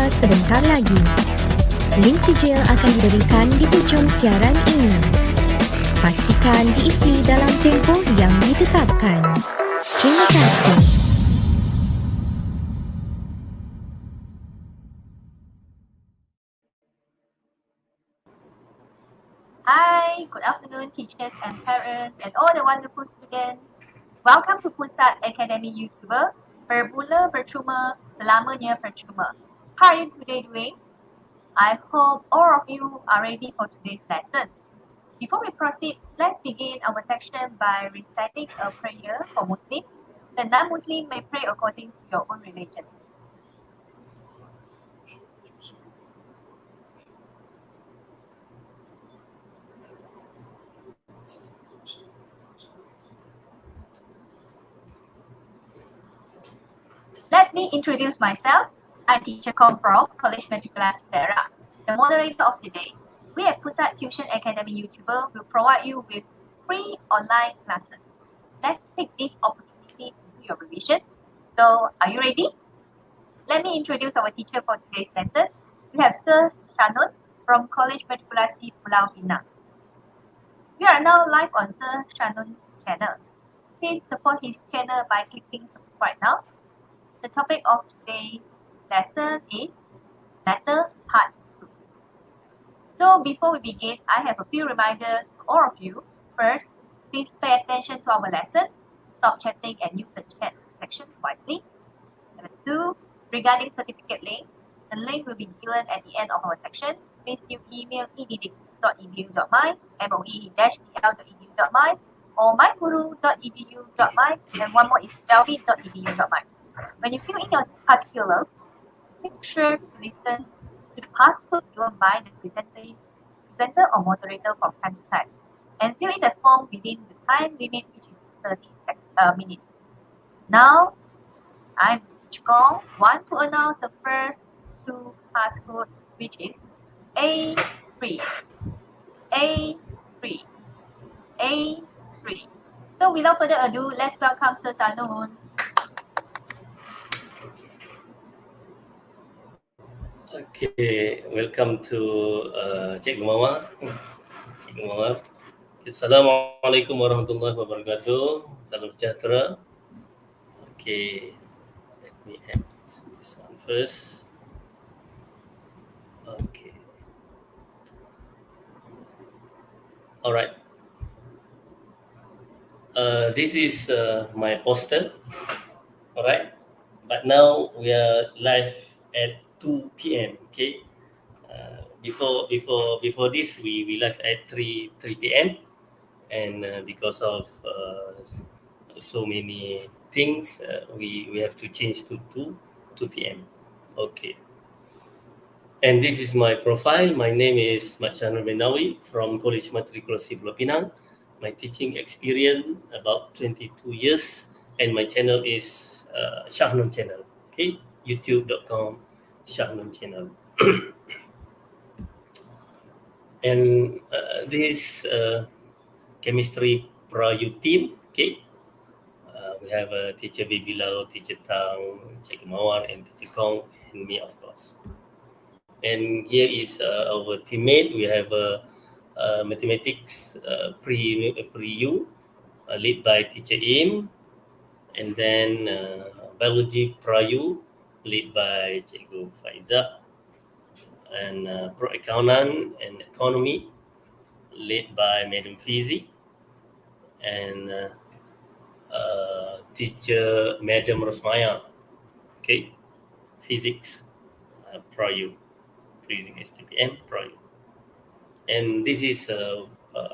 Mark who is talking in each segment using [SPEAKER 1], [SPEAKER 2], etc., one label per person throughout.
[SPEAKER 1] dimula sebentar lagi. Link sijil akan diberikan di hujung siaran ini. Pastikan diisi dalam tempoh yang ditetapkan. Terima kasih.
[SPEAKER 2] Hi, good afternoon teachers and parents and all the wonderful students. Welcome to Pusat Academy YouTuber. Bermula percuma, selamanya percuma. How are you today doing? I hope all of you are ready for today's lesson. Before we proceed, let's begin our section by reciting a prayer for Muslims. The non-Muslim may pray according to your own religion. Let me introduce myself. I'm Teacher Com from College Matriculasi Perak, the moderator of today. We at Pusat Tuisyen Academy YouTuber will provide you with free online classes. Let's take this opportunity to do your revision. So, are you ready? Let me introduce our teacher for today's lesson. We have Sir Shahnon from College Matriculasi Pulau Pinang. We are now live on Sir Shahnon's channel. Please support his channel by clicking subscribe now. The topic of today's lesson is Matter Part 2. So before we begin, I have a few reminders to all of you. First, please pay attention to our lesson. Stop chatting and use the chat section wisely. Number 2, regarding certificate link, the link will be given at the end of our section. Please email edic.edu.my, moe-dl.edu.my, or myguru.edu.my, and one more is delphi.edu.my. When you fill in your particulars, make sure to listen to the passcode given by the presenter or moderator from time to time, and fill in the form within the time limit, which is 30 minutes. Now, I'm Cikgu, want to announce the first two passcode, which is A3, A3, A3. So without further ado, let's welcome Sir Shahnon.
[SPEAKER 3] Okay, welcome to Cikgu Mama. Cikgu Mama. Assalamualaikum warahmatullahi wabarakatuh. Salam sejahtera. Okay, let me add this one first. Okay. Alright. This is my poster. Alright. But now we are live at 2 p.m. Okay. Before this, we live at 3 p.m. and because of so many things, we have to change to 2 p.m. Okay. And this is my profile. My name is Shahnon from College Matriculasi Pulau Pinang. My teaching experience about 22 years, and my channel is Shahnon channel. Okay, youtube.com Shahnon channel. And this chemistry PRAYU team. Okay, we have teacher Baby Lau, teacher Tang, Cikgu Mawar, and teacher Kong, and me, of course. And here is our teammate. We have mathematics pre-U, led by teacher Im, and then biology PRAYU, led by Cikgu Faiza, and pro-accountant and economy, led by Madam Fizi, and teacher Madam Rosmaya. Okay, physics PRAYU, using STPM PRAYU. And this is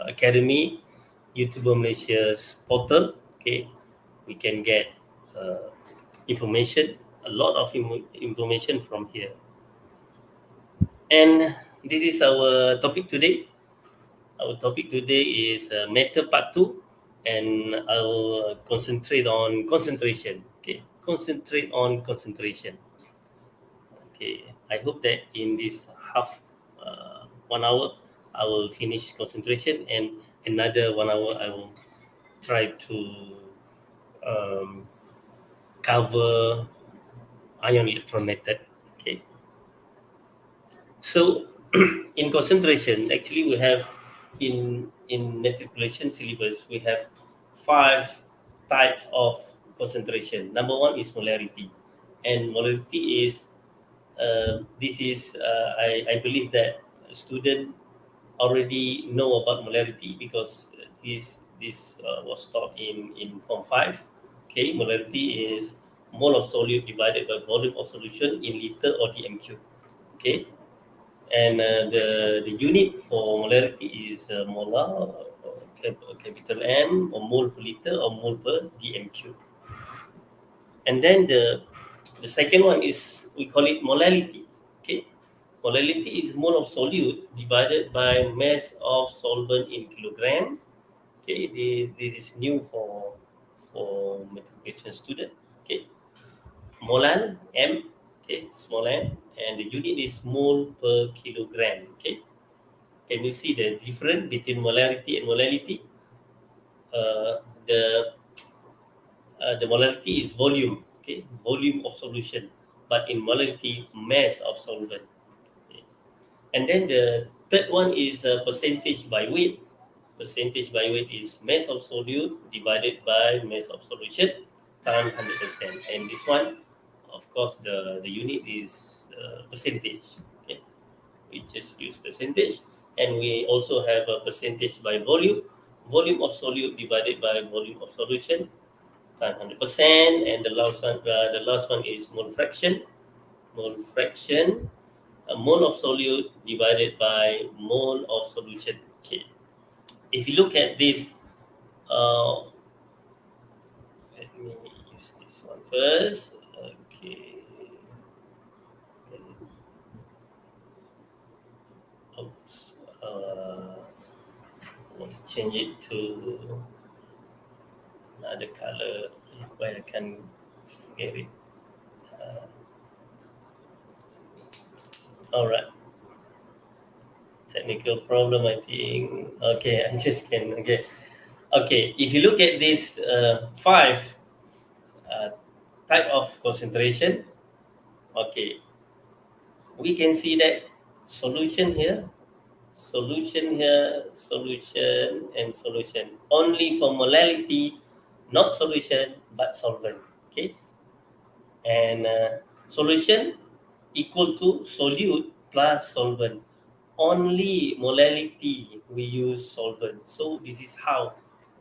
[SPEAKER 3] Academy YouTuber Malaysia's portal. Okay, we can get information, a lot of information from here. And this is our topic today. Our topic today is Matter Part 2, and I'll concentrate on concentration. Okay, concentrate on concentration. Okay, I hope that in this half 1 hour, I will finish concentration, and another 1 hour I will try to cover ion electron method. Okay, So in concentration, actually we have in matriculation syllabus we have 5 types of concentration. Number one is molarity, and molarity is this is I believe that student already know about molarity because this was taught in Form 5. Okay, molarity is mole of solute divided by volume of solution in liter or dm3. Okay, and the unit for molarity is molar, capital M, or mole per liter or mole per dm3. And then the second one is, we call it molality. Okay, molality is mole of solute divided by mass of solvent in kilogram. Okay, this is new for matriculation student. Okay, molal M. Okay, small m, and the unit is mole per kilogram. Okay, can you see the difference between molarity and molality? Uh, the the molarity is volume, okay, volume of solution, but in molarity, mass of solvent. Okay. And then the third one is percentage by weight. Percentage by weight is mass of solute divided by mass of solution times 100%. And this one, of course, the unit is percentage. Okay, we just use percentage, and we also have a percentage by volume. Volume of solute divided by volume of solution times 100%, and the last one is mole fraction. Mole fraction, a mole of solute divided by mole of solution. Okay, if you look at this, uh, let me use this one first. Okay, oops, I want to change it to another color where I can get it. All right. Technical problem, I think. Okay, I just can. Okay. Okay, if you look at this 5 type of concentration, okay, we can see that solution here, solution here, solution and solution. Only for molality, not solution, but solvent. Okay, and solution equal to solute plus solvent. Only molality we use solvent. So this is how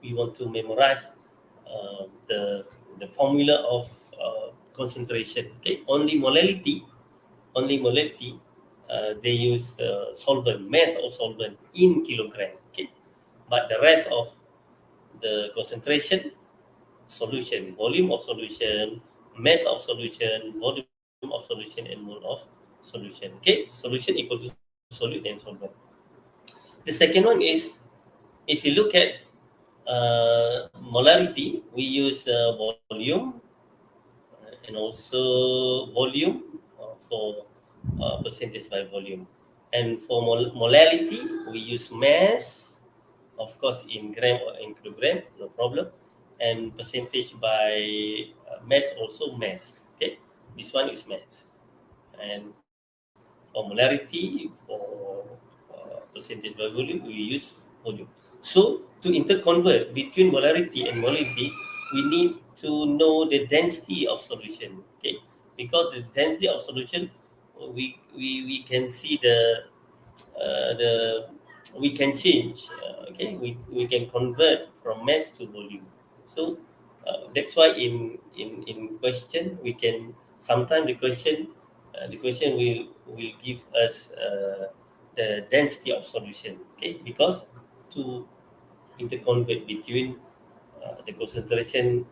[SPEAKER 3] we want to memorize the formula of concentration. Okay, only molality. They use solvent, mass of solvent in kilogram. Okay, but the rest of the concentration, solution, volume of solution, mass of solution, volume of solution, and mole of solution. Okay, solution equal to solute and solvent. The second one is, if you look at molarity, we use volume and also volume for percentage by volume. And for molality, we use mass, of course, in gram or in kilogram, no problem. And percentage by mass, also mass. Okay, this one is mass. And for molarity, for percentage by volume, we use volume. So to interconvert between molarity and molality, we need to know the density of solution. Okay, because the density of solution, we can see the we can change. Okay, we can convert from mass to volume. So that's why in question we can sometimes the question will give us the density of solution. Okay, because to interconvert between the concentration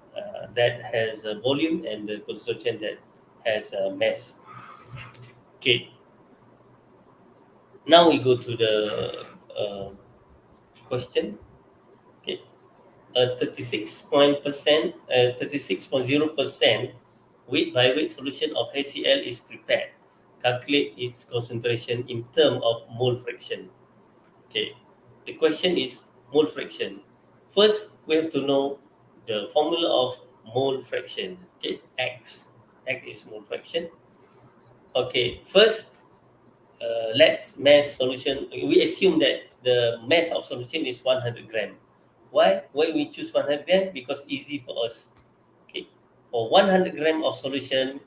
[SPEAKER 3] that has a volume and the concentration that has a mass. Okay, now we go to the question. Okay, 36.0% weight by weight solution of HCl is prepared. Calculate its concentration in terms of mole fraction. Okay, the question is mole fraction. First, we have to know the formula of mole fraction. Okay, X. X is mole fraction. Okay, first, let's mass solution. We assume that the mass of solution is 100 gram. Why? Why we choose 100 gram? Because easy for us. Okay, for 100 gram of solution,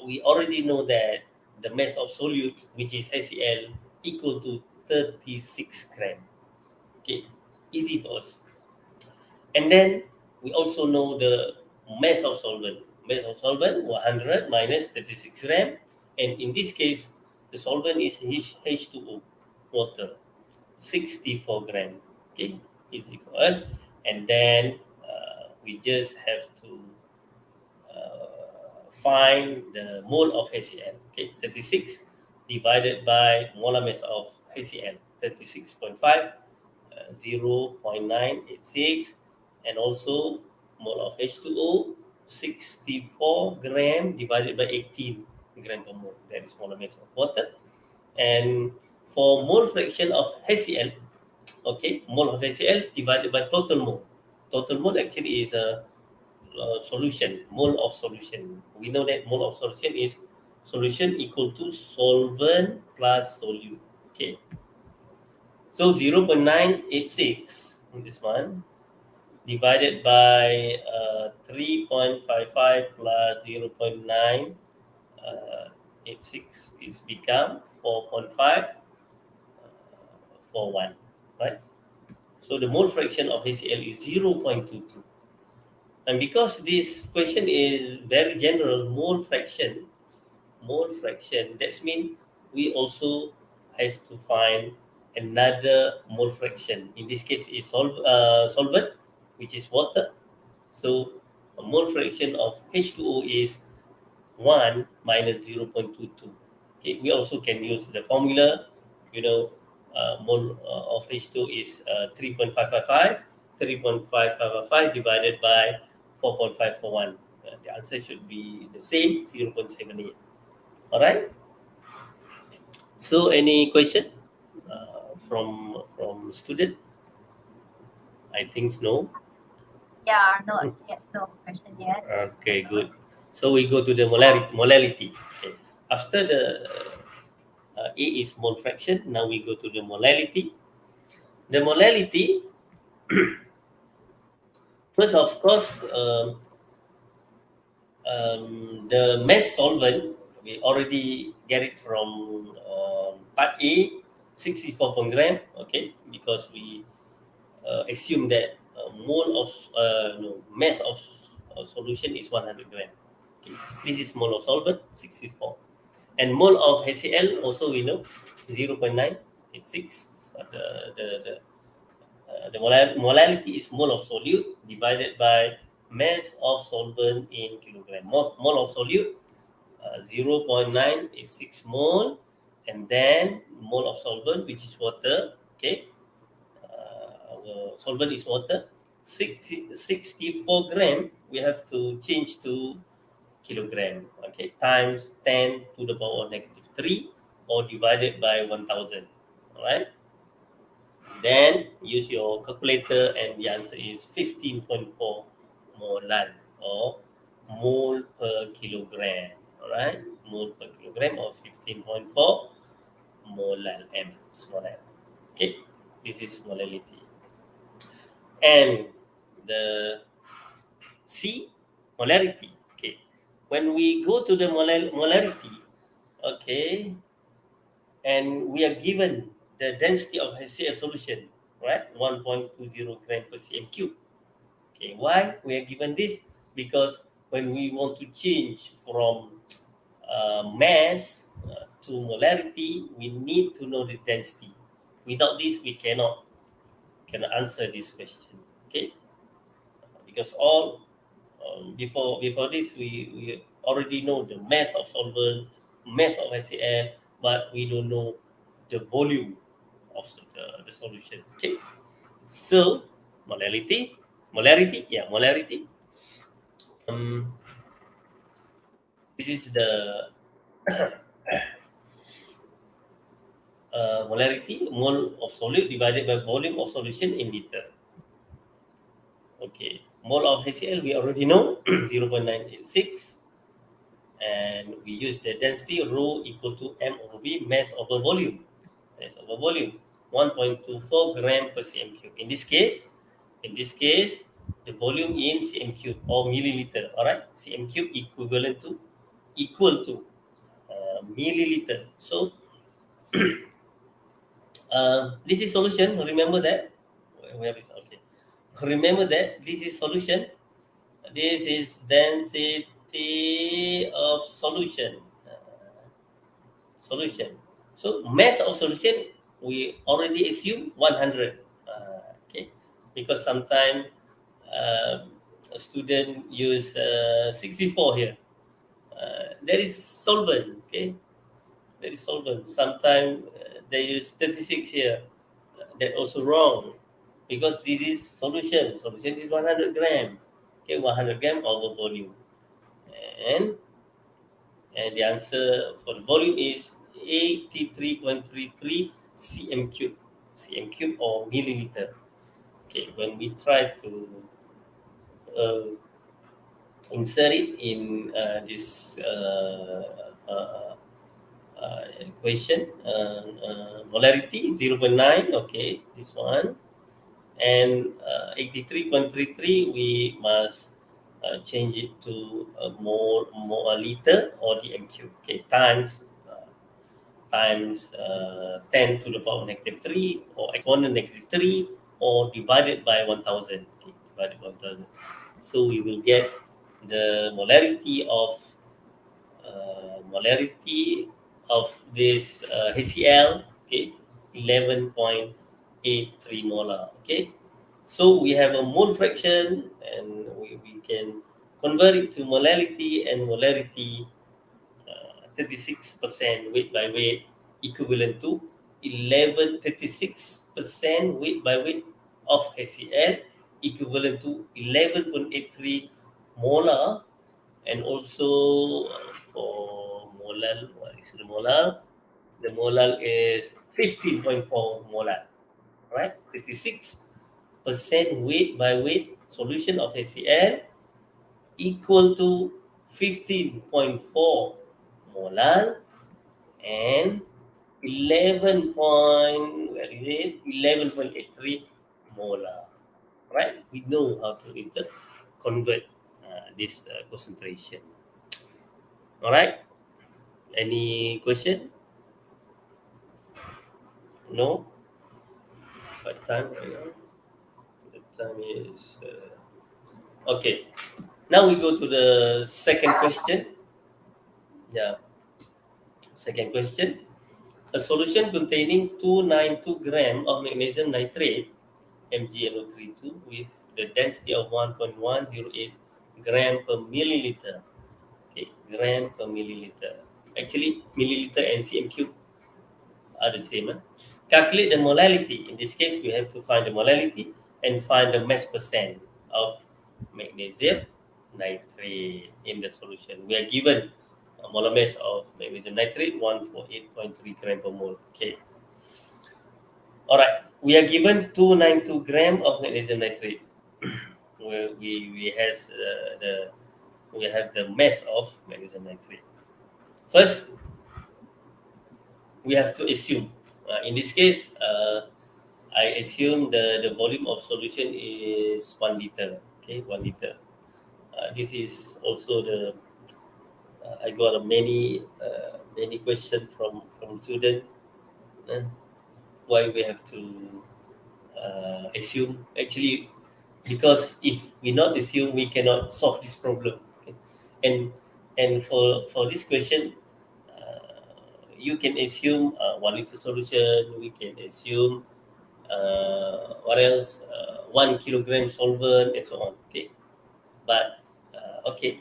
[SPEAKER 3] we already know that the mass of solute, which is HCl, equal to 36 gram. Okay, easy for us. And then we also know the mass of solvent. Mass of solvent 100 minus 36 gram, and in this case, the solvent is H2O, water, 64 gram. Okay, easy for us. And then we just have to find the mole of HCl. Okay, 36 divided by molar mass of HCl, 36.5, 0.986, and also mole of H2O, 64 gram divided by 18 gram per mole. That is molar mass of water. And for mole fraction of HCl, okay, mole of HCl divided by total mole. Total mole actually is a solution, mole of solution. We know that mole of solution is solution equal to solvent plus solute. Okay. So 0.986, this one, divided by 3.55 plus 0.986 is become 4.541, right? So the mole fraction of HCl is 0.22. And because this question is very general, mole fraction, that means we also has to find another mole fraction. In this case, is solvent, which is water. So a mole fraction of H2O is 1 minus 0.22. Okay, we also can use the formula. Mole of H2O is 3.555. 3.555 divided by 4.541. The answer should be the same, 0.78. All right. So, any question from student? I think no.
[SPEAKER 2] Yeah, no question yet.
[SPEAKER 3] Okay, good. So we go to the molality. Okay. After the A is mole fraction, now we go to the molality. The molality, first, of course, the mass solvent, we already get it from part A, 64 gram, okay, because we assume that mole of mass of solution is 100 gram. Okay. This is mole of solvent, 64. And mole of HCl also we know 0.986. The molality is mole of solute divided by mass of solvent in kilogram. Mole of solute 0.986 mole, and then mole of solvent, which is water. Okay, our solvent is water. 64 gram. We have to change to kilogram. Okay, times 10 to the power of -3 or divided by 1000. All right. Then use your calculator, and the answer is 15.4 molar or mole per kilogram. All right, mole per kilogram or 15.4 molar m, small m. Okay, this is molality. And the C, molarity. Okay, when we go to the molarity, okay, and we are given the density of HCl solution, right? 1.20 gram per cm cube. Okay, why we are given this? Because when we want to change from mass to molarity, we need to know the density. Without this, we cannot answer this question. Okay, because all before this, we already know the mass of solvent, mass of HCl, but we don't know the volume of the solution. Okay, so molarity. This is the molarity, mole of solid divided by volume of solution in liter. Okay, mole of HCl we already know 0.986, and we use the density rho equal to m over v. be mass over volume. Mass over volume, 1.24 gram per cm cube. In this case, the volume in cm cube or milliliter. All right, cm cube equal to milliliter. So this is solution. Remember that. Where is okay? Remember that this is solution. This is density of solution. Solution. So mass of solution we already assume 100. Okay, because sometimes a student use 64 here. There is solvent. Okay, there is solvent. Sometimes they use 36 here. That also wrong because this is solution. Solution is 100 gram. Okay, 100 gram over volume, and the answer for the volume is 83.33 cm cube or milliliter. Okay, when we try to insert it in this equation, molarity 0.9, okay, this one, and 83.33, we must change it to more liter or the MQ, okay, times 10 to the power negative 3 or exponent negative 3 or divided by 1000, okay, divided by 1000. So we will get the molarity of this HCl, okay, 11.83 molar, okay. So we have a mole fraction, and we can convert it to molality, and molarity 36% weight by weight equivalent to 36% weight by weight of HCl equivalent to 11.83 molar, and also for molar, what is the molar? The molar is 15.4 molar, right? 36% weight by weight solution of HCl equal to 15.4 molar and 11.83 molar, right? We know how to convert this concentration. All right. Any question? No. What time right now? The time is okay. Now we go to the second question. Yeah. Second question. A solution containing 292 gram of magnesium nitrate, MgNO32, with the density of 1.108 gram per milliliter. Okay, gram per milliliter. Actually, milliliter and cm cube are the same. Calculate the molality. In this case, we have to find the molality and find the mass percent of magnesium nitrate in the solution. We are given a molar mass of magnesium nitrate 148.3 gram per mole. Okay. All right. We are given 292 gram of magnesium nitrate. we have the mass of magnesium nitrate. First, we have to assume. In this case, I assume the volume of solution is 1 liter. Okay, 1 liter. This is also the I got many questions from student. Why we have to assume? Actually, because if we not assume, we cannot solve this problem. Okay? And for this question, you can assume 1 liter solution. We can assume what else? 1 kilogram solvent and so on. Okay, but okay,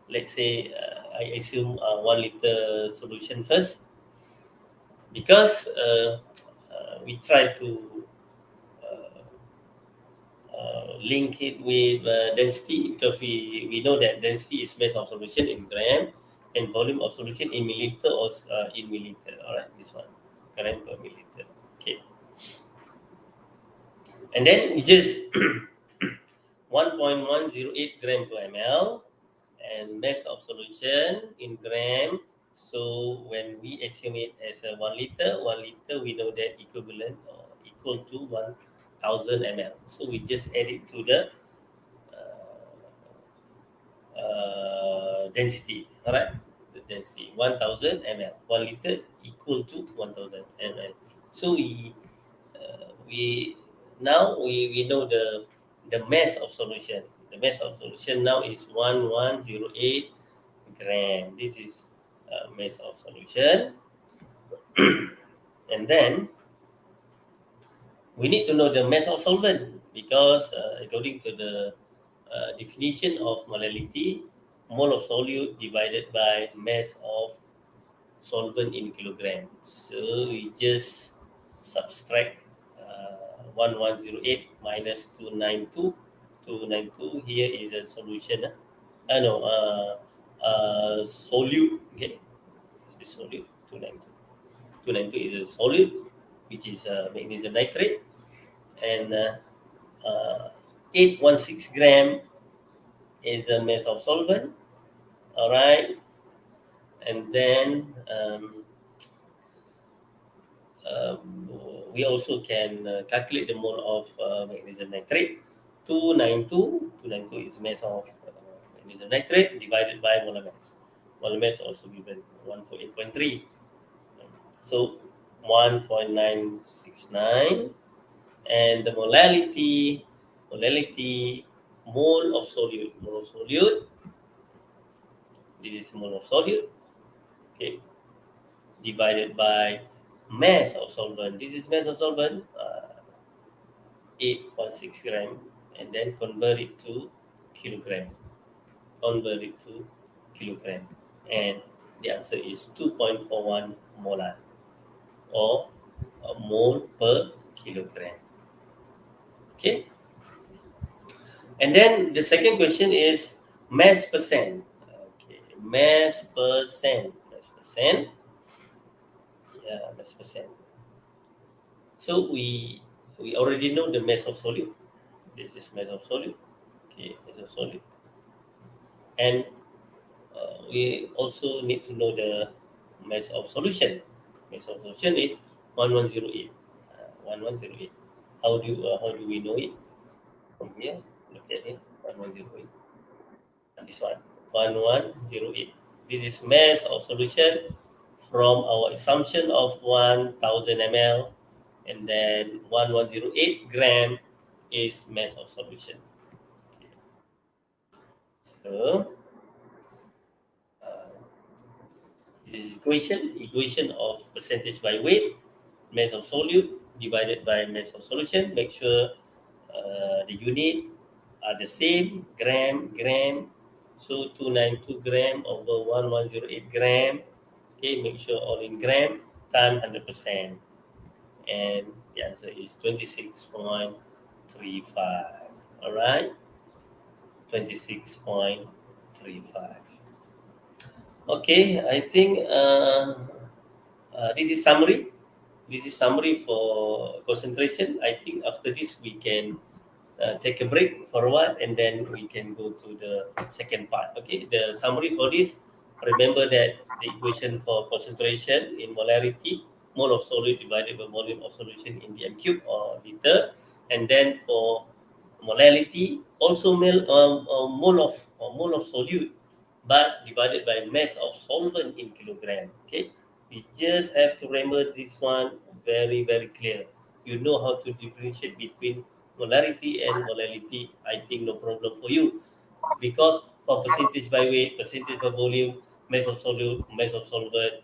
[SPEAKER 3] let's say I assume 1 liter solution first, because we try to link it with density, because we know that density is mass of solution in gram and volume of solution in milliliter or in milliliter. All right, this one, gram per milliliter. Okay, and then we just 1.108 gram per ml, and mass of solution in gram So when we assume it as a 1 liter we know that equivalent or equal to 1000 ml. So we just add it to the density, all right? The density 1000 ml. 1 liter equal to 1000 ml. So we now we know the mass of solution. The mass of solution now is 1108 gram. This is mass of solution. And then we need to know the mass of solvent because according to the definition of molality, mole of solute divided by mass of solvent in kilogram. So we just subtract 1108 minus 292. 292 here is a solution. Solute. Okay, this is solute. 292. 292 is a solute, which is magnesium nitrate, and 816 gram is a mass of solvent. All right, and then we also can calculate the mole of magnesium nitrate. 292 is mass of magnesium nitrate divided by molar mass. Molar mass also given 148.3. So 1.969, and the molality, mole of solute. This is mole of solute, okay, divided by mass of solvent. This is mass of solvent, 8.6 gram, and then convert it to kilogram. And the answer is 2.41 molar, or a mole per kilogram. Okay. And then the second question is mass percent. Okay, mass percent. Yeah, mass percent. So we already know the mass of solute. This is mass of solute. Okay, mass of solute. And we also need to know the mass of solution. Mass of solution is 1108. 1108. How do we know it? From here, look at it. 1108. And this one, 1108. This is mass of solution from our assumption of 1000 ml, and then 1108 gram is mass of solution. Okay. So this is equation of percentage by weight, mass of solute divided by mass of solution. Make sure the unit are the same, gram. So 292 gram over 1108 gram. Okay, make sure all in gram times 100%. And the answer is 26.35. All right, 26.35. Okay, I think this is summary. This is summary for concentration. I think after this we can take a break for a while, and then we can go to the second part. Okay, the summary for this. Remember that the equation for concentration in molarity, mole of solute divided by volume of solution in the m cube or liter, and then for molality, also mole of solute, but divided by mass of solvent in kilogram. Okay, we just have to remember this one very, very clear. You know how to differentiate between molarity and molality. I think no problem for you, because for percentage by weight, percentage by volume, mass of solute, mass of solvent,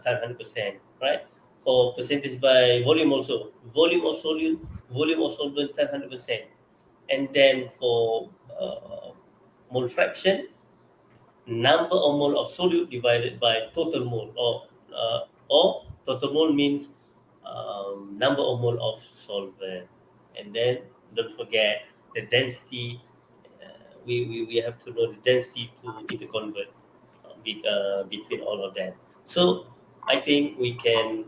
[SPEAKER 3] times 100%, right? For percentage by volume also, volume of solute, volume of solvent times 100%, and then for mole fraction, number of mole of solute divided by total mole, or total mole means number of mole of solvent. And then don't forget the density. We have to know the density to interconvert between all of them. So I think we can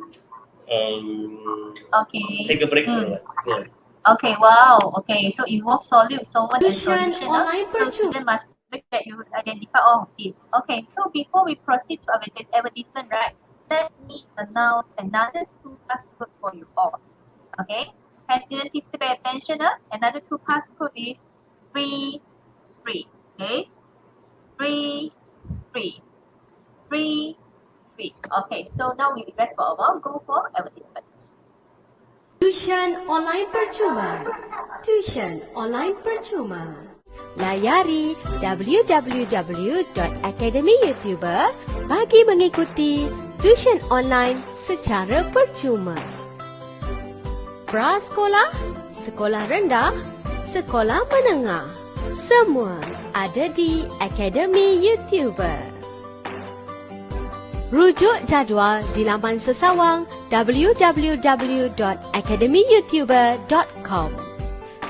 [SPEAKER 3] take a break for a while. Yeah.
[SPEAKER 2] Okay, wow. Okay, so involve solute, solvent, and
[SPEAKER 1] Tuisyen
[SPEAKER 2] solution.
[SPEAKER 1] online
[SPEAKER 2] So student must look at you identify all of this. Okay, so before we proceed to advertisement, right, let me announce another two passcode for you all. Okay, can students please pay attention? Another two passcode is free. Okay, free. Okay, so now we rest for a while. Go for advertisement.
[SPEAKER 4] Tuisyen online percuma. Tuisyen online percuma. Layari www.academyyoutuber bagi mengikuti tuisyen online secara percuma. Prasekolah, sekolah rendah, sekolah menengah, semua ada di Akademi YouTuber. Rujuk jadual di laman sesawang www.academyyoutuber.com.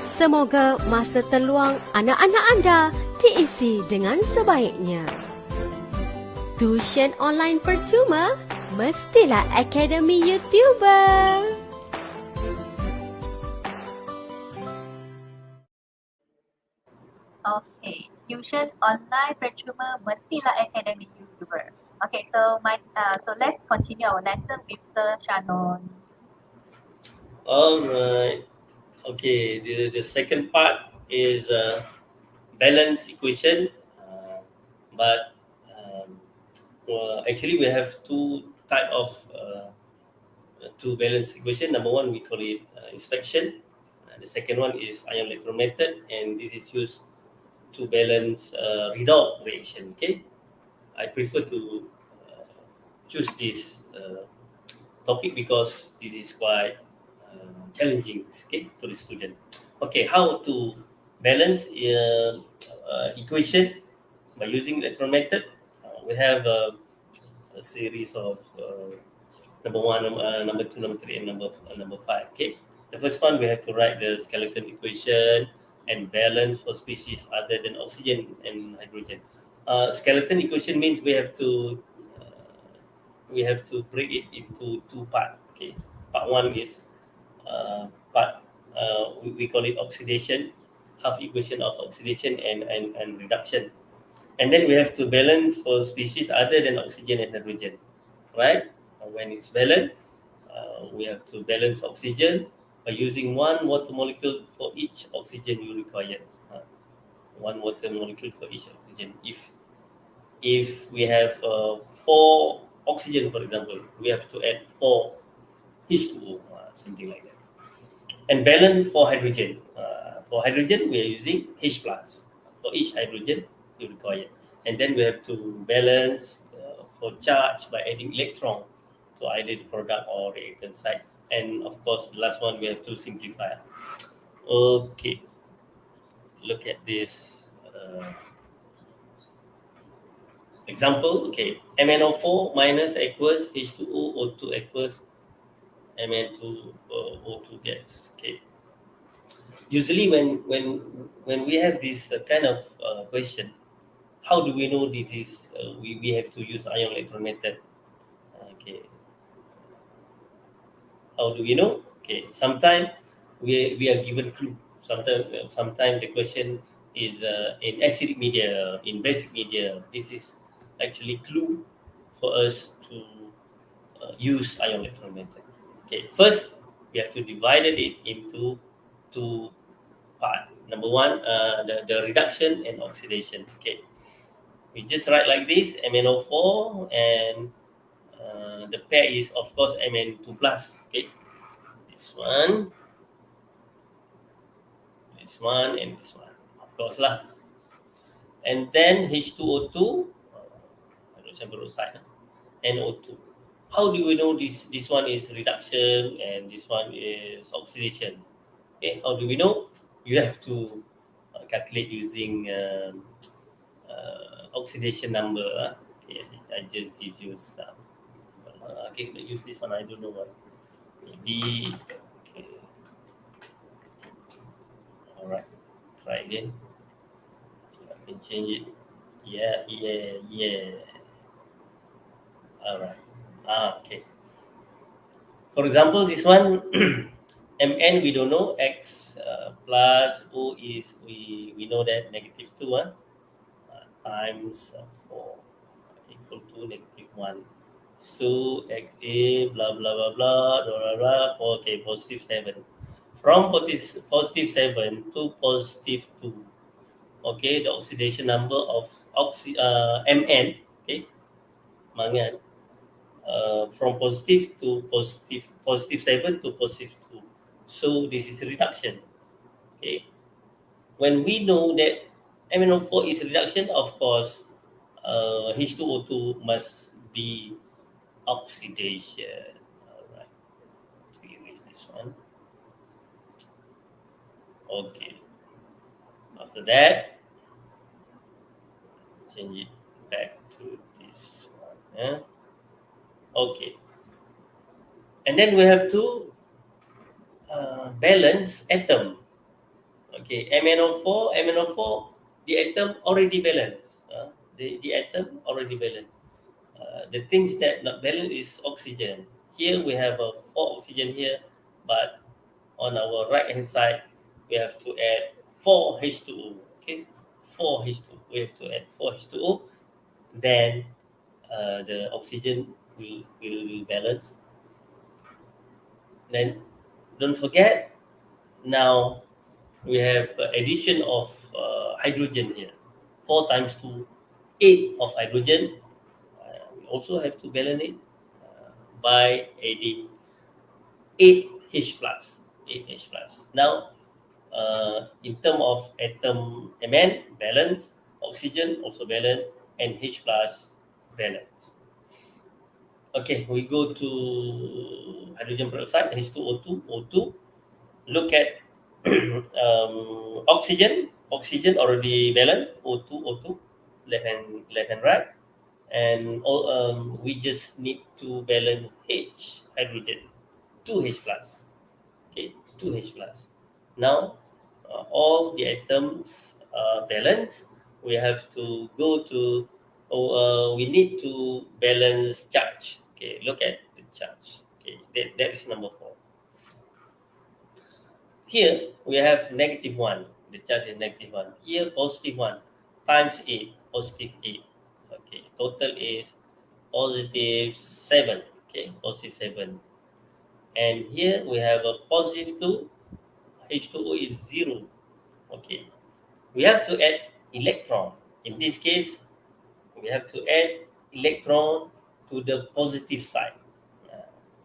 [SPEAKER 4] Semoga masa terluang anak-anak anda diisi dengan sebaiknya. Tuisyen online percuma mestilah Akademi YouTuber.
[SPEAKER 2] Okay, tuition online percuma mestilah Akademi YouTuber. Okay, so let's continue our lesson with Sir Shahnon.
[SPEAKER 3] All right. Okay, the second part is balance equation, but actually we have two type of two balance equation. Number one, we call it inspection. The second one is ion electron method, and this is used to balance redox reaction. Okay, I prefer to choose this topic because this is quite challenging, okay, to the student. Okay, how to balance equation by using electron method? We have a series of number one, number two, number three, and number five. Okay, the first one we have to write the skeleton equation and balance for species other than oxygen and hydrogen. Skeleton equation means we have to break it into two parts. Okay, part one is we call it oxidation, half equation of oxidation and reduction, and then we have to balance for species other than oxygen and hydrogen, right? When it's balanced, we have to balance oxygen by using one water molecule for each oxygen you require. One water molecule for each oxygen. If we have 4 oxygen, for example, we have to add 4 H2O, something like that. And balance for hydrogen. For hydrogen, we are using H+. For each hydrogen, you require. And then we have to balance for charge by adding electron to either the product or reactant side. And of course, the last one, we have to simplify. Okay. Look at this example. Okay. MnO4 minus equals H2O, O2 equals Mn2O2 gas. Okay. Usually, when we have this kind of question, how do we know this is we have to use ion electron method? Okay. How do we know? Okay. Sometimes we are given clue. Sometimes the question is in acidic media, in basic media. This is actually clue for us to use ion electron method. Okay, first we have to divide it into two parts. Number one, the reduction and oxidation. Okay, we just write like this: MnO4, and the pair is of course Mn2 plus. Okay, this one, and this one, of course lah. And then H2O2, hydrogen peroxide, NO2. How do we know this one is reduction and this one is oxidation? Okay, how do we know? You have to calculate using oxidation number. Okay, I just give you some. Okay, use this one. I don't know why. Maybe. Okay. All right. Try again. I can change it. Yeah. All right. Okay. For example, this one, Mn we don't know, X plus O is we know that -2. times 4 equal to -1. So x a blah blah blah blah blah blah blah. Okay, positive 7. From positive 7 to positive 2. Okay, the oxidation number of Mn. Okay, mangan. From positive 7 to positive 2. So this is reduction. Okay, when we know that MnO4 is reduction, of course, H2O2 must be oxidation. All right, we erase this one. Okay. After that, change it back to this one. Yeah? Okay. And then we have to balance atom. Okay, MnO4, the atom already balanced. The atom already balanced. The things that not balanced is oxygen. Here we have 4 oxygen here, but on our right hand side, we have to add 4 H2O. Okay, 4 H2O. We have to add 4 H2O. Then the oxygen will balance. Then don't forget, now we have addition of hydrogen here. 4 times 2, 8 of hydrogen. We also have to balance it by adding 8H plus. 8H plus. Now, in terms of atom Mn, balance, oxygen also balance, and H plus balance. Okay, we go to hydrogen peroxide, H2O2, O2. Look at oxygen already balanced, O2, O2, left and right. And we just need to balance H, hydrogen, 2H plus. Okay, 2H plus. Now, all the atoms are balanced. We have to go to, we need to balance charge. Okay, look at the charge. Okay, that is number 4. Here, we have -1. The charge is -1. Here, +1 times 8, +8. Okay, total is +7. Okay, +7. And here, we have a +2. H2O is 0. Okay, we have to add electron. In this case, we have to add electron to the positive side,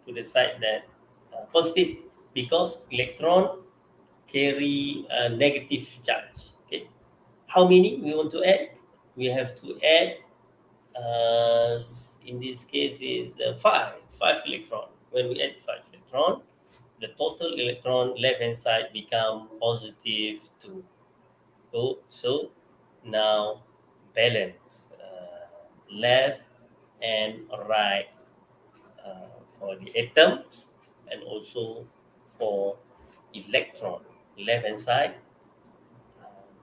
[SPEAKER 3] to the side that positive, because electron carry a negative charge. Okay, how many we want to add? We have to add, in this case is 5 electron. When we add 5 electron, the total electron left hand side become +2. So now balance left and right for the atoms, and also for electron, left hand side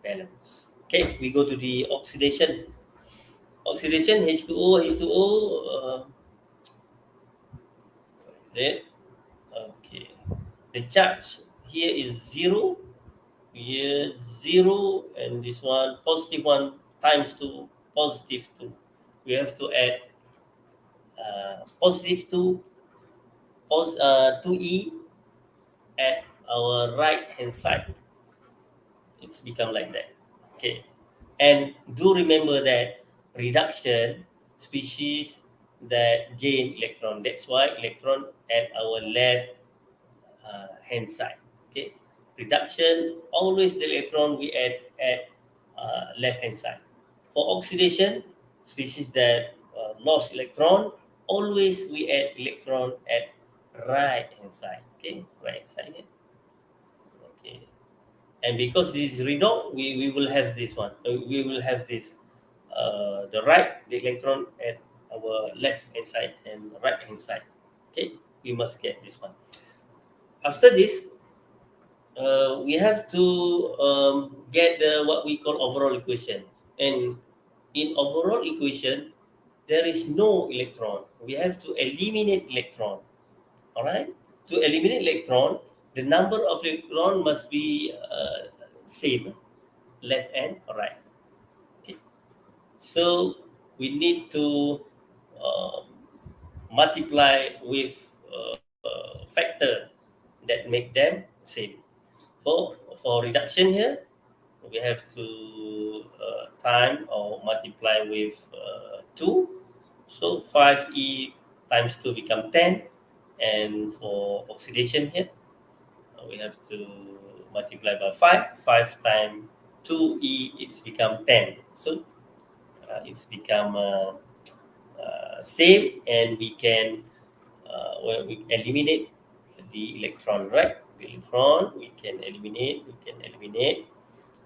[SPEAKER 3] balance. Okay, we go to the oxidation. Oxidation, H2O, what is it? Okay, the charge here is 0, here 0, and this one +1 times 2, +2. We have to add +2, 2E at our right hand side. It's become like that. Okay, and do remember that reduction species that gain electron. That's why electron at our left hand side. Okay, reduction, always the electron we add at left hand side. For oxidation, species that lost electron, always we add electron at right hand side. Okay, right hand side here. Okay, and because this is redox, we will have this one. We will have this the electron at our left hand side and right hand side. Okay, we must get this one. After this, we have to get what we call overall equation. And in overall equation, there is no electron. We have to eliminate electron. All right. To eliminate electron, the number of electron must be same, left and right. Okay. So we need to multiply with factor that make them same. For reduction here, we have to time or multiply with 2. So 5e times 2 become 10. And for oxidation here, we have to multiply by 5. 5 times 2e, it's become 10. So it's become same, and we can we eliminate the electron, right? The electron we can eliminate,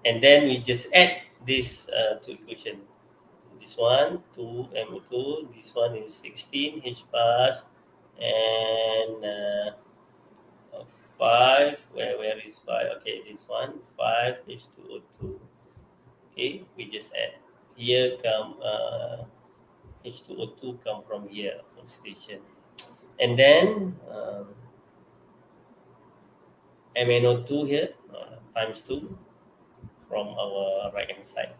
[SPEAKER 3] and then we just add this two equation. This one 2 MO2, this one is 16 H plus, and 5. Where is 5? Okay, this one 5 H2O2. Okay, we just add. Here come H2O2 come from here, oxidation, and then MnO2 here times 2 from our right hand side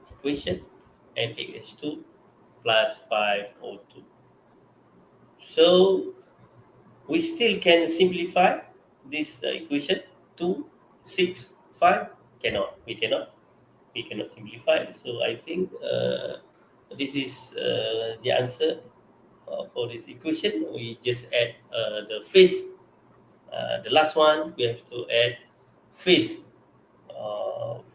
[SPEAKER 3] equation, and H2 plus 5O2. So we still can simplify this equation. 2, 6, 5 cannot. We cannot simplify. So I think this is the answer for this equation. We just add the phase. The last one, we have to add phase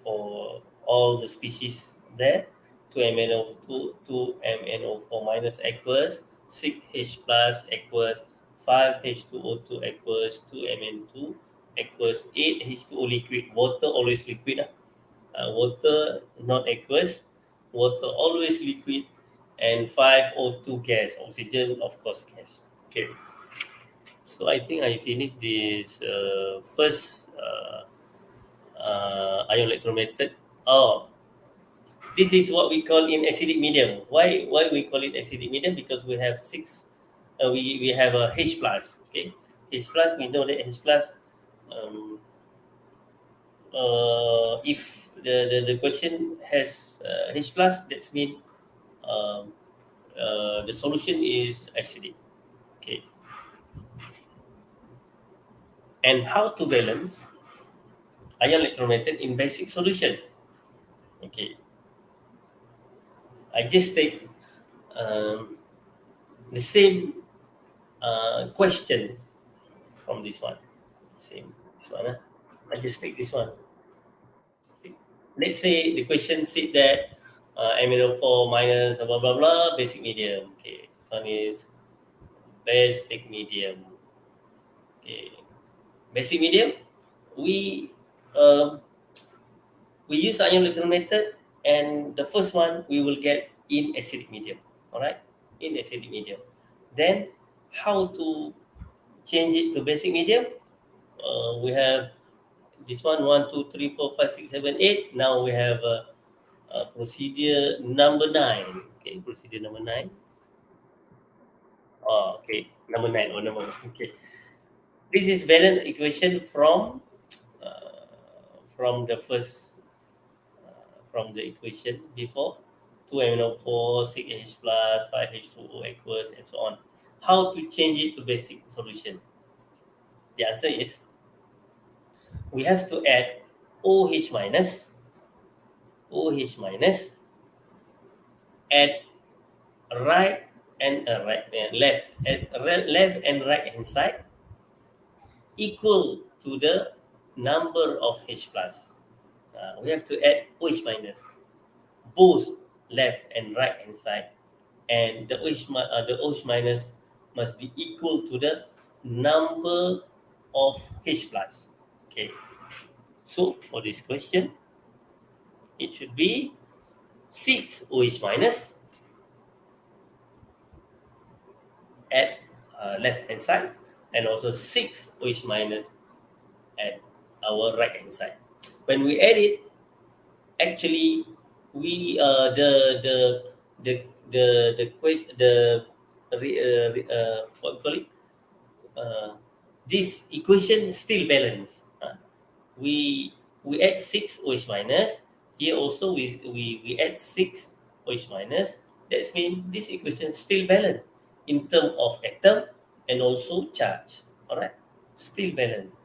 [SPEAKER 3] for all the species there. 2MnO2, 2MnO4 minus aqueous, 6H plus aqueous, 5H2O2 aqueous, 2Mn2 aqueous, 8H2O liquid. Water always liquid. Water not aqueous, water always liquid, and 5O2 gas, oxygen of course gas. Okay. So I think I finished this first ion electron method. Oh, this is what we call in acidic medium. Why we call it acidic medium? Because we have 6. We have a H plus. Okay, H plus, we know that H plus. If the question has H plus, that means the solution is acidic. Okay. And how to balance ion electron method in basic solution? Okay. I just take the same question from this one. This one. I just take this one. Let's say the question said that MnO4 minus blah blah blah basic medium. Okay, this one is basic medium. Okay, basic medium. We use ion electron method, and the first one we will get in acidic medium. All right, in acidic medium. Then how to change it to basic medium? We have this one 1, 2, 3, 4, 5, 6, 7, 8. Now we have procedure number 9. Okay, procedure number 9. Oh, okay, number 9 or number 1. Okay, this is valent equation from the first from the equation before. 2MnO4, 6H plus, 5H2O aqueous, and so on. How to change it to basic solution? The answer is we have to add OH minus at right and left and right hand side equal to the number of H plus. We have to add OH minus both left and right hand side, and the OH minus must be equal to the number of H plus. Okay, so for this question, it should be 6 OH minus at left hand side, and also 6 OH minus at our right hand side. When we add it, actually we what we call it, this equation still balance. We add 6 OH minus. Here also we add 6 OH minus, that means this equation still balanced in terms of atom and also charge. Alright, still balanced.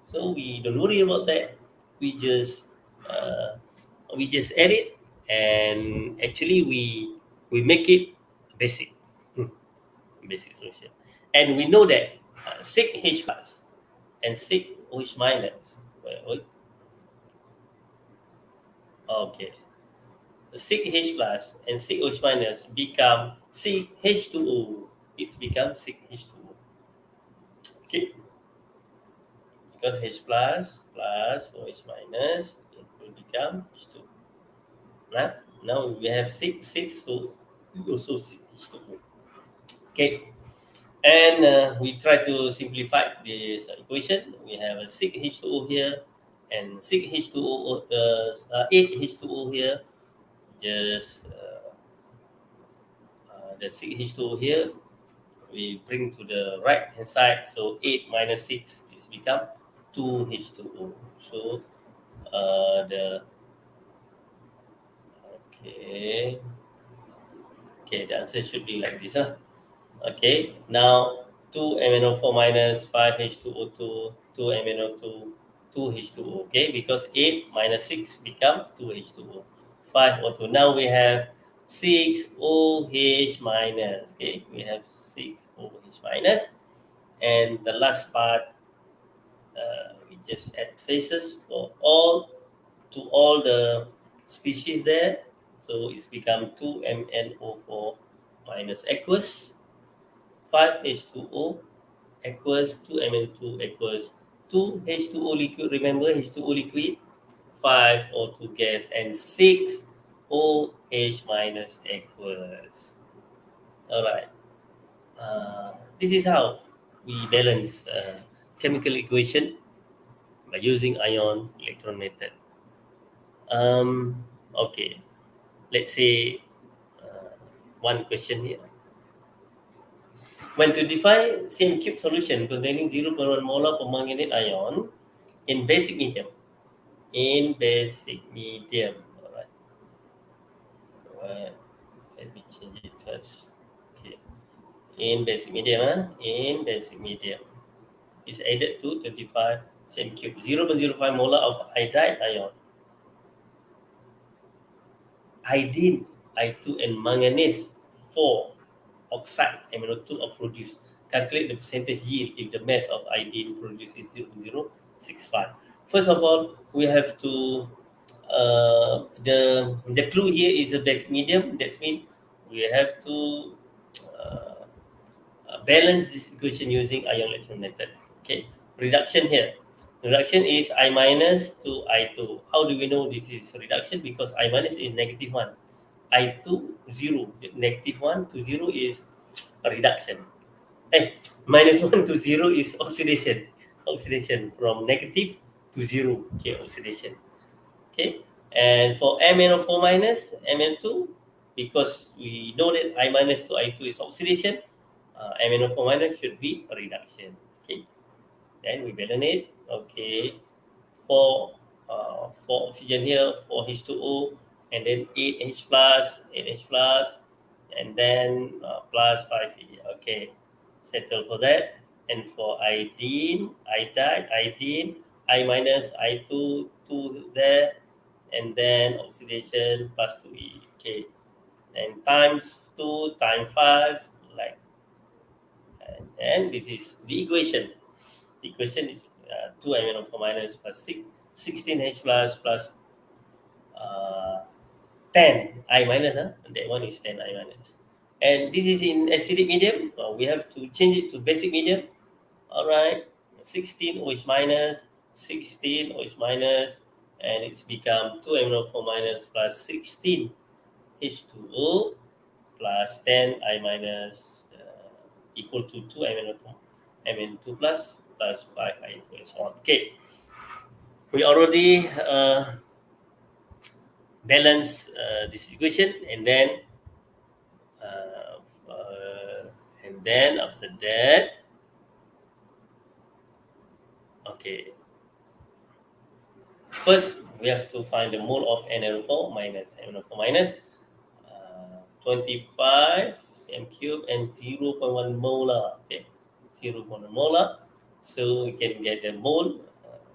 [SPEAKER 3] So we don't worry about that. We just add it, and actually we make it basic, basic solution. And we know that sig H plus and sig OH minus. Okay, sig H plus and sig OH minus become sig H2O. It's become sig H2O. Okay, because H plus plus OH minus, it will become H2O. Now we have six, so also sig H2O. Okay, and we try to simplify this equation. We have a sig H2O here and sig H2O, 8 H2O here. Just the sig H2O here, we bring to the right hand side. So 8 minus 6 is become 2 H2O. So the answer should be like this. Okay, now 2 MnO4 minus 5 H2O2, 2 MnO2, 2 H2O. Okay, because 8 minus 6 become 2 H2O, 5 O2. Now we have 6 OH minus. Okay, we have 6 OH minus, and the last part we just add phases for all the species there. So it's become 2 MnO4 minus aqueous, 5 H2O aqueous, 2 Mn2 aqueous, 2 H2O liquid. Remember H2O liquid, 5 O2 gas, and 6 OH minus aqueous. All right. This is how we balance chemical equation by using ion electron method. Okay, let's say one question here. When to define CM cube solution containing 0.1 molar per manganate ion in basic medium. In basic medium, all right. Let me change it first. Okay. In basic medium, in basic medium, is added to 25 CM cube, 0.05 molar of iodide ion. Iodine, I2, and manganese 4 oxide MnO2 are produced. Calculate the percentage yield if the mass of iodine produced is 0.065. First of all, we have to the clue here is a basic medium. That means we have to balance this equation using ion electron method. Okay, reduction here. Reduction is I minus to I2. How do we know this is reduction? Because I minus is negative 1. I2, 0. Negative 1 to 0 is a reduction. Minus 1 to 0 is oxidation. Oxidation from negative to 0. Okay, oxidation. Okay, and for MnO4 minus, Mn2, because we know that I minus to I2 is oxidation, MnO4 minus should be a reduction. Okay, then we balance it. Okay, for oxygen here, 4 H2O, and then 8H plus, and then plus 5E. Okay, settle for that. And for iodine, I minus, I2, 2 there, and then oxidation plus 2E. Okay, and times 2 times 5, like, and this is the equation. The equation is 2 MnO4 minus plus 16H plus 10 I minus. That one is 10 I minus. And this is in acidic medium. We have to change it to basic medium. All right, 16 OH minus, 16 OH minus, and it's become 2 MnO4 minus plus 16 H2O plus 10 I minus equal to 2 Mn2 plus 5 I2 and so on. Okay, we already balance this equation, and then after that, okay, first we have to find the mole of NaO4 minus. 25 cm cube and 0.1 molar. Okay, 0.1 molar. So we can get the mole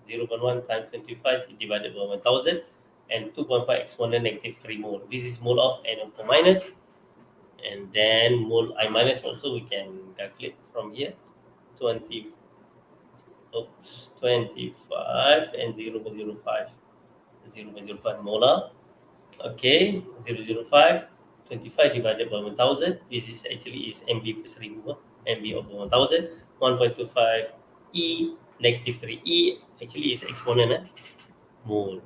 [SPEAKER 3] 0.1 times 25 divided by 1000 and 2.5 exponent -3 mole. This is mole of NO4 minus. And then mole I minus also we can calculate from here. 25 and 0.05 molar. Okay, 0.05, 25 divided by 1000. This is actually is MV per 1000, MV over 1000. 1.25 E -3 E actually is exponent mole.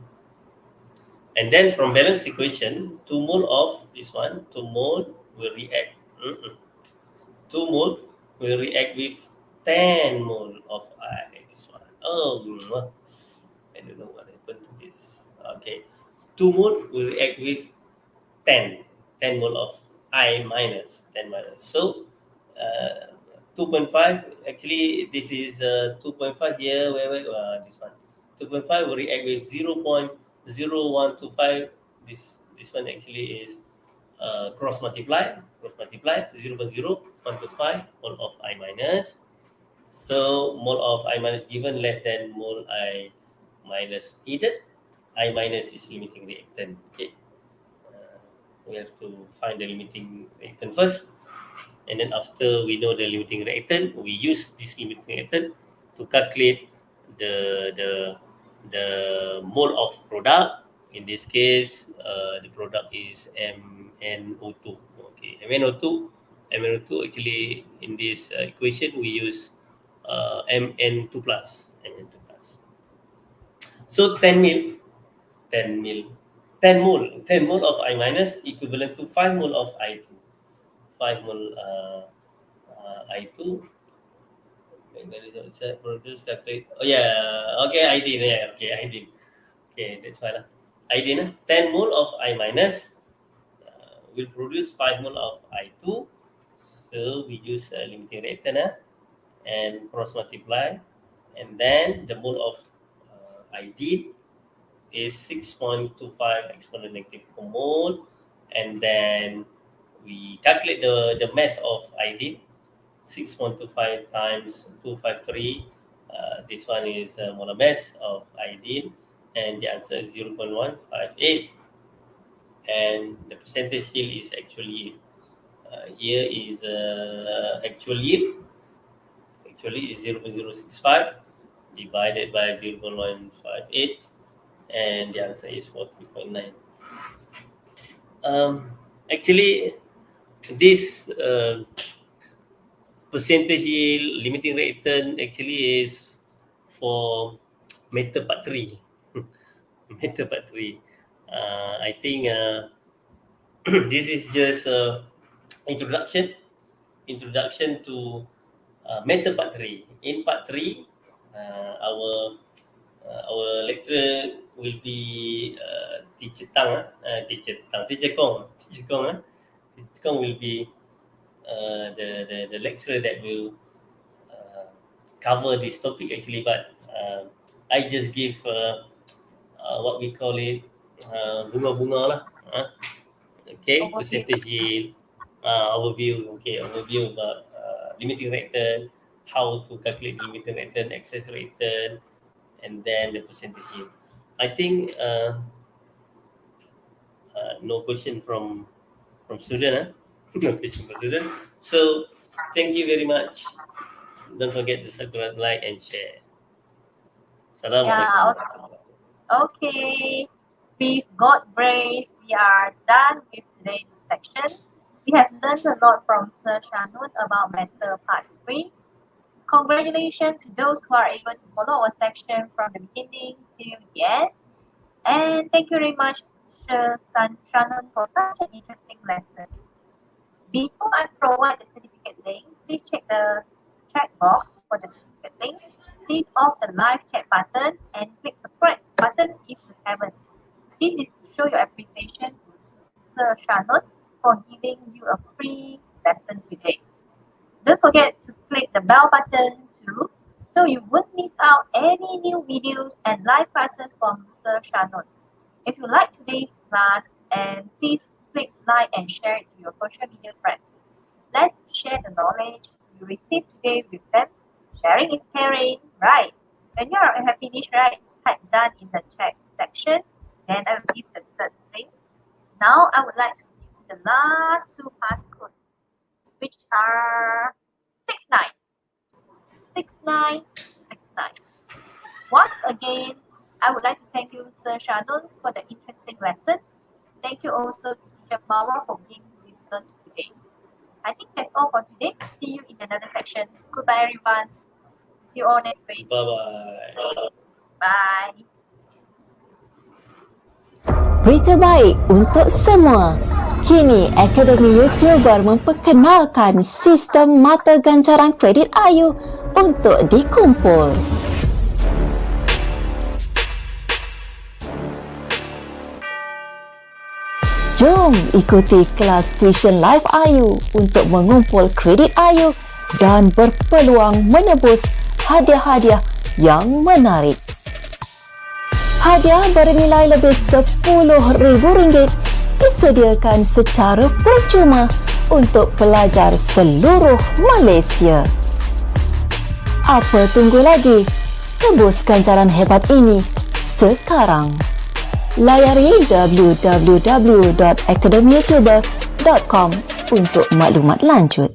[SPEAKER 3] And then from balance equation, 2 mole of this one, 2 mole will react. 2 mole will react with 10 mole of I. This one. Oh, I don't know what happened to this. Okay, 2 mole will react with 10 mole of I minus 10 minus. So 2.5 actually this is 2.5 here. Where this one 2.5 will react with 0.0125. This one actually is cross multiply 0.0125 mole of I minus. So mole of I minus given less than mole I minus needed. I minus is limiting reactant. Okay, we have to find the limiting reactant first, and then after we know the limiting reactant, we use this limiting reactant to calculate the mole of product. In this case, the product is MnO2. Okay, MnO2 actually in this equation we use Mn2 plus. So 10 mole of I minus equivalent to 5 mole of I2. 5 mole I2. Produce calculate. Oh yeah, okay, I did. Yeah, okay, I did. Okay, that's fine. I did. 10 mole of I minus will produce 5 mole of I2. So we use limiting reactant and cross multiply, and then the mole of I did is 6.25 exponent -4 mole, and then we calculate the mass of iodine. 6.25 times 253. This one is molar mass of iodine, and the answer is 0.158. And the percentage yield is actually here is actual yield. Actually is 0.065 divided by 0.158, and the answer is 40.9. Actually, this percentage yield limiting reactant actually is for method part 3. Method part 3. I think this is just introduction to method part 3. In part 3, our lecturer will be teacher Kong. Teacher Kong will be the lecturer that will cover this topic actually, but I just give what we call it bunga-bunga lah. Okay, percentage yield, overview. Okay, overview about limiting reactant, how to calculate the limiting reactant, excess reactant, and then the percentage yield. I think no question from student. No question from student. So thank you very much. Don't forget to subscribe, like, and share. Assalamualaikum.
[SPEAKER 2] Okay. With God grace, we are done with today's section. We have learned a lot from Sir Shahnon about matter part 3. Congratulations to those who are able to follow our section from the beginning till the end. And thank you very much, Sir Shahnon, for such an interesting lesson. Before I provide the certificate link, please check the chat box for the certificate link. Please off the live chat button and click subscribe button if you haven't. This is to show your appreciation to Sir Shahnon for giving you a free lesson today. Don't forget to click the bell button too, so you won't miss out any new videos and live classes from Sir Shahnon. If you like today's class, and please click like and share it to your social media friends. Let's share the knowledge you received today with them. Sharing is caring, right? When you have finished, right, type done in the chat section. Then I will give the third link. Now I would like to give the last two passcodes, which are 69. 6969. Once again, I would like to thank you, Sir Shahnon, for the interesting lesson. Thank you also to Teacher Mara for being with us today. I think that's all for today. See you in another section. Goodbye, everyone. See you all next week.
[SPEAKER 3] Bye-bye.
[SPEAKER 2] Bye.
[SPEAKER 5] Berita baik untuk semua. Kini Akademi YouTuber memperkenalkan sistem mata gancaran kredit AYU untuk dikumpul. Jom ikuti kelas tuition live AYU untuk mengumpul kredit AYU dan berpeluang menebus hadiah-hadiah yang menarik. Hadiah bernilai lebih RM10,000 disediakan secara percuma untuk pelajar seluruh Malaysia. Apa tunggu lagi? Tebus gancaran hebat ini sekarang. Layari www.academyyoutuber.com untuk maklumat lanjut.